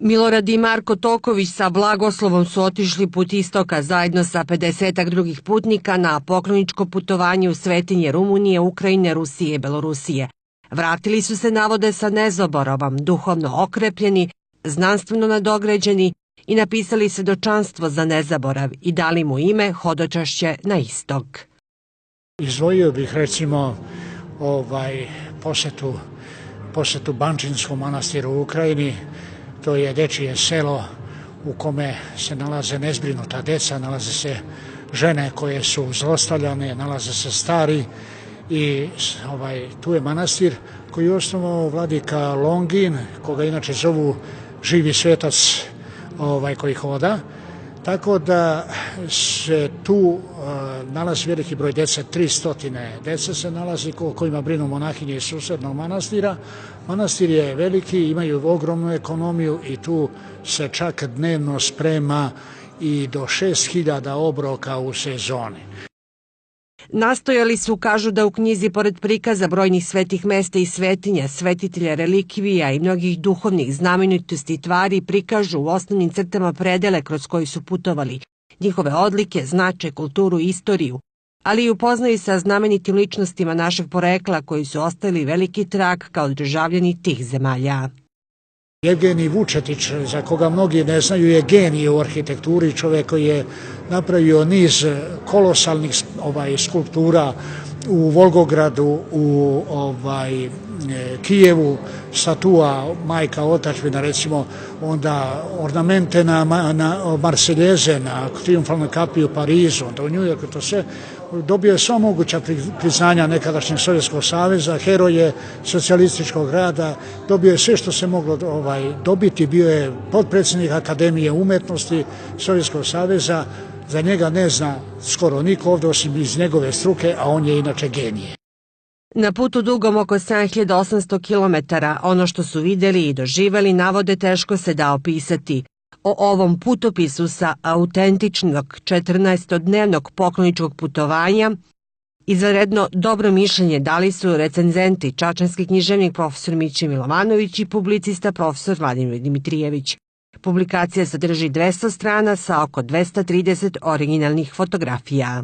Milorad i Marko Toković sa blagoslovom su otišli put istoka zajedno sa 50-ak drugih putnika na pokloničko putovanje u svetinje Rumunije, Ukrajine, Rusije i Belorusije. Vratili su se, navode, sa nezaboravom, duhovno okrepljeni, znanstveno nadograđeni i napisali svedočanstvo za nezaborav i dali mu ime Hodočašće na istok. Izdvojio bih recimo posetu Bančinskom manastiru u Ukrajini. To je dečije selo u kome se nalaze nezbrinuta deca, nalaze se žene koje su zlostavljane, nalaze se stari i tu je manastir koji je osnovao vladika Longin, koga inače zovu živi svetac koji hoda. Tako da se tu nalazi veliki broj dece, 300 dece se nalazi o kojima brinu monahinje iz susednog manastira. Manastir je veliki, imaju ogromnu ekonomiju i tu se čak dnevno sprema i do 6.000 obroka u sezoni. Nastojali su, kažu, da u knjizi pored prikaza brojnih svetih mesta i svetinja, svetitelja, relikvija i mnogih duhovnih znamenitosti i tvari prikažu u osnovnim crtama predele kroz koji su putovali, njihove odlike, značaj, kulturu i istoriju, ali i upoznaju sa znamenitim ličnostima našeg porekla koji su ostavili veliki trag kao državljani tih zemalja. Evgenij Vučetić, za koga mnogi ne znaju, je genij u arhitekturi, čovjek koji je napravio niz kolosalnih skulptura u Volgogradu, u Kijevu, statua Majka Otadžbina, recimo, onda ornamente na Marseljeze, na Trijumfalnoj kapiji u Parizu, onda u Njujorku, to sve. Dobio je sva moguća priznanja nekadašnjeg Sovjetskog saveza, heroj je socijalističkog rada, dobio je sve što se moglo dobiti, bio je potpredsjednik Akademije umetnosti Sovjetskog saveza, za njega ne zna skoro niko ovdje osim iz njegove struke, a on je inače genije. Na putu dugom oko 7800 km, ono što su vidjeli i doživjeli, navode, teško se da opisati. O ovom putopisu sa autentičnog 14-dnevnog pokloničkog putovanja izvanredno dobro mišljenje dali su recenzenti, čačanski književnik profesor Mića Milovanović i publicista profesor Vladimir Dimitrijević. Publikacija sadrži 200 strana sa oko 230 originalnih fotografija.